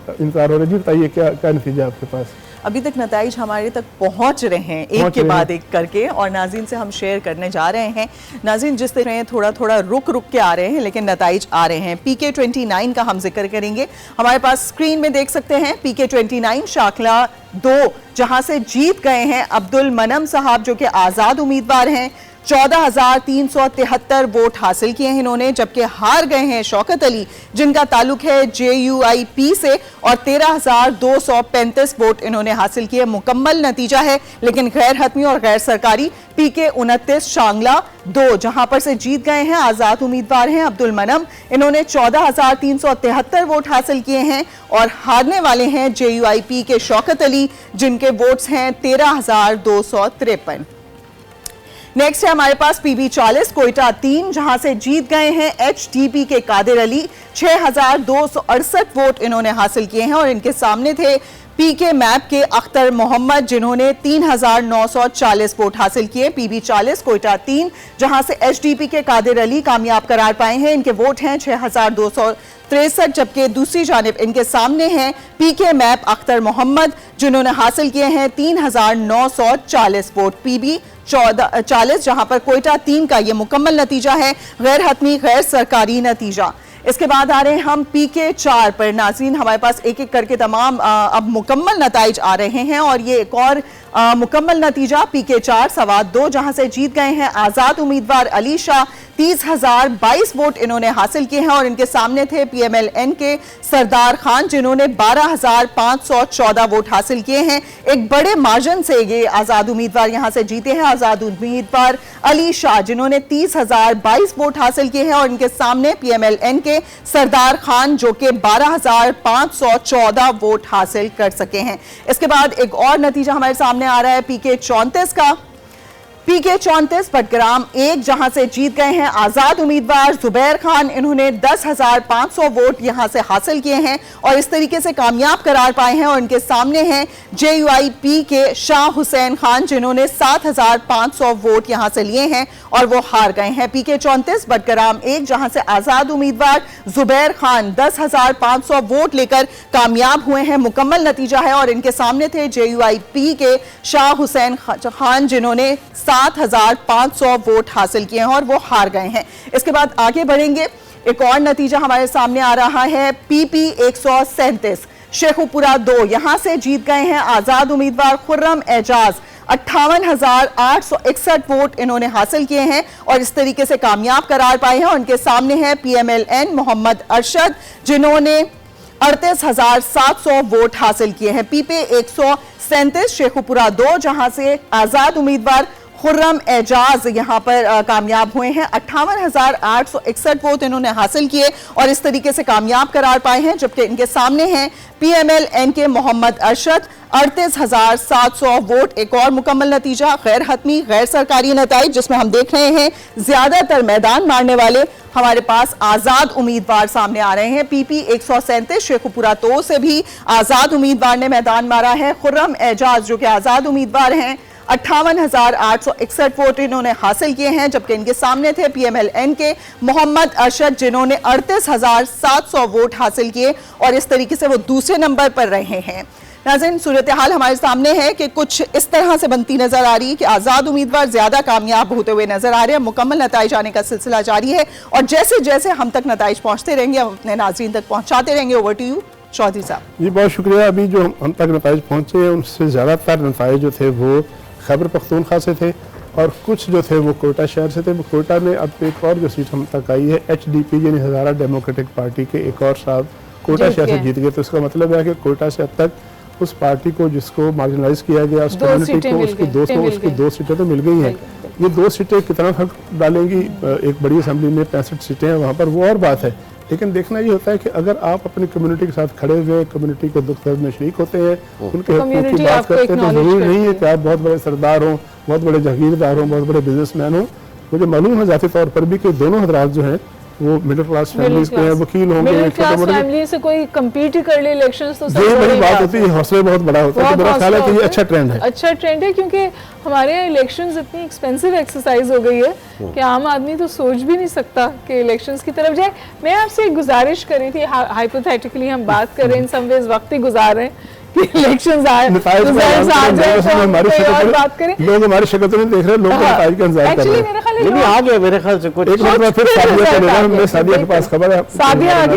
इंतजार हो रहा है। जी बताइए क्या क्या नतीजा आपके पास? अभी तक नताइज हमारे तक पहुंच रहे हैं एक के बाद एक करके, और नाज़रीन से हम शेयर करने जा रहे हैं। नाज़रीन जिस तरह थोड़ा थोड़ा रुक रुक के आ रहे हैं लेकिन नताइज आ रहे हैं। PK-29 का हम जिक्र करेंगे। हमारे पास स्क्रीन में देख सकते हैं PK-29 शाखला 2 जहां से जीत गए हैं अब्दुल मनम साहब जो कि आज़ाद उम्मीदवार हैं। 14,373 वोट हासिल किए हैं इन्होंने, जबकि हार गए हैं शौकत अली जिनका ताल्लुक है JUIP से, और 13,235 वोट इन्होंने हासिल किए। मुकम्मल नतीजा है लेकिन गैर हतमी और गैर सरकारी PK-29 शांगला 2 जहां पर से जीत गए हैं आज़ाद उम्मीदवार हैं अब्दुल मनम। इन्होंने 14,373 वोट हासिल किए हैं, और हारने वाले हैं JUIP के शौकत अली जिनके वोट्स हैं 13,253। नेक्स्ट है हमारे पास PB-40 कोयटा 3 जहां से जीत गए हैं HDP के कादिर अली। 6,268 वोट इन्होंने हासिल किए हैं, और इनके सामने थे PK मैप के अख्तर मोहम्मद जिन्होंने 3,940 वोट हासिल किए। PB-40 कोयटा 3 जहां से HDP के कादिर अली कामयाब करार पाए हैं, इनके वोट हैं 6,263, जबकि दूसरी जानिब इनके सामने हैं PK मैप अख्तर मोहम्मद जिन्होंने हासिल किए हैं 3,940 वोट। PB-40 जहां पर कोयटा 3 का ये मुकम्मल नतीजा है, गैर हतमी गैर सरकारी नतीजा। इसके बाद आ रहे हैं हम PK-4 पर। नाज़रीन हमारे पास एक एक करके तमाम अब मुकम्मल नताइज आ रहे हैं, और ये एक और मुकम्मल नतीजा PK-4 सवाद 2 जहां से जीत गए हैं आज़ाद उम्मीदवार अली शाह। 30,022 वोट इन्होंने हासिल किए हैं, और इनके सामने थे PMLN के सरदार खान जिन्होंने 12,514 वोट हासिल किए हैं। एक बड़े मार्जिन से ये आज़ाद उम्मीदवार यहां से जीते हैं। आज़ाद उम्मीदवार अली शाह जिन्होंने 30,022 वोट हासिल किए हैं, और इनके सामने PMLN के सरदार खान जो कि 12,514 वोट हासिल कर सके हैं। इसके बाद एक और नतीजा हमारे सामने आ रहा है PK-34 का। PK-34 बटग्राम 1 जहां से जीत गए हैं आज़ाद उम्मीदवार जुबैर खान। इन्होंने 10,500 वोट यहां से हासिल किए हैं, और इस तरीके से कामयाब करार पाए हैं, और इनके सामने हैं JUIP के शाह हुसैन खान जिन्होंने 7,500 वोट यहां से लिए हैं, और वो हार गए हैं। PK-34 बटग्राम 1 जहां से आज़ाद उम्मीदवार जुबैर खान 10,500 वोट लेकर कामयाब हुए हैं, मुकम्मल नतीजा है, और इनके सामने थे JUIP के शाह हुसैन खान जिन्होंने 7,500 वोट हासिल किए हैं, और वो हार गए हैं। इसके बाद आगे बढ़ेंगे। एक और नतीजा हमारे सामने आ रहा है PP-137 शेखुपुरा 2 यहां से जीत गए हैं आज़ाद उम्मीदवार खुर्रम एजाज। 58,861 वोट इन्होंने हासिल किए हैं, और इस तरीके से कामयाब करार पाए हैं, और उनके सामने है PMLN मोहम्मद अरशद जिन्होंने 38,700 वोट हासिल किए हैं। PP-137 शेखुपुरा 2 जहां से आज़ाद उम्मीदवार खुर्रम एजाज यहां पर कामयाब हुए हैं। 58,861 वोट इन्होंने हासिल किए, और इस तरीके से कामयाब करार पाए हैं, जबकि इनके सामने हैं PMLN के मोहम्मद अरशद 38,700 वोट। एक और मुकम्मल नतीजा गैर हतमी गैर सरकारी नताइज जिसमें हम देख रहे हैं ज्यादातर मैदान मारने वाले हमारे पास आज़ाद उम्मीदवार सामने आ रहे हैं। PP-137 शेखुपुरा 2 से भी आज़ाद उम्मीदवार ने मैदान मारा है। खुर्रम एजाज जो कि आज़ाद उम्मीदवार हैं 58,861 वोट इन्होंने हासिल किए हैं, जबकि इनके सामने थे PMLN के मोहम्मद अरशद जिन्होंने 38,700 वोट हासिल किए, और इस तरीके से वो दूसरे नंबर पर रहे हैं। नाज़रीन सूरत हाल हमारे सामने है कि कुछ इस तरह से बनती नजर आ रही है कि आज़ाद उम्मीदवार ज्यादा कामयाब होते हुए नजर आ रहे हैं। मुकम्मल नताइज आने का सिलसिला जारी है, और जैसे जैसे हम तक नताइज पहुंचते रहेंगे हम अपने नाज़रीन तक पहुंचाते रहेंगे। ओवर टू यू चौधरी साहब। जी बहुत शुक्रिया। अभी जो हम तक नताइज पहुंचे हैं उनसे ज़्यादातर नताइज जो थे वो खैबर पख्तूनख्वा से थे, और कुछ जो थे वो कोयटा शहर से थे। वो कोयटा में अब एक और जो सीट हम तक आई है HDP यानी हज़ारा डेमोक्रेटिक पार्टी के एक और साहब कोयटा शहर से जीत गए। तो इसका मतलब है कि कोयटा से अब तक उस पार्टी को जिसको मार्जिनलाइज किया गया उस कम्युनिटी को उसकी 2 सीटें तो मिल गई हैं। ये 2 सीटें कितना फर्क डालेंगी? एक बड़ी असम्बली में 65 सीटें हैं वहाँ पर, वो और बात है, लेकिन देखना ये होता है कि अगर आप अपनी कम्युनिटी के साथ खड़े हुए कम्युनिटी के दुख दर्द में शरीक होते हैं, उनके हक़ की बात करते हैं, तो जरूरी नहीं है कि आप बहुत बड़े सरदार हों, बहुत बड़े जागीरदार हों, बहुत बड़े बिजनेसमैन हों। मुझे मालूम है ज़ाती तौर पर भी कि दोनों हजरात जो हैं वो मिडिल क्लास फैमिलीज के हैं, वकील होंगे, मिडिल छोटे क्लास मोटे। फैमिली से कोई compete ही कर ले इलेक्शंस तो ये बड़ी बात होती है, हौसला बहुत बड़ा होता है। तो मेरा ख्याल है कि ये अच्छा ट्रेंड है। अच्छा ट्रेंड है, क्योंकि हमारे यहाँ इलेक्शंस इतनी एक्सपेंसिव एक्सरसाइज हो गई है कि आम आदमी तो सोच भी नहीं सकता कि इलेक्शंस की तरफ जाए। मैं आपसे एक गुजारिश कर रही थी, हाइपोथेटिकली हम बात कर रहे हैं, इन सम वेज वक्त ही गुजार रहे हैं कि इलेक्शंस आए, रिजल्ट्स आ जाए तो हम कोई और बात करें। लोग हमारी शक्ल तो नहीं देख रहे, लोग नताइज का इंतजार कर रहे एक्चुअली हैं। मेरा ख्याल है नहीं, आ गया मेरे ख्याल से कुछ। एक मिनट में फिर सादिया का लेना, हमने सादिया के पास खबर है। सादिया आ गई।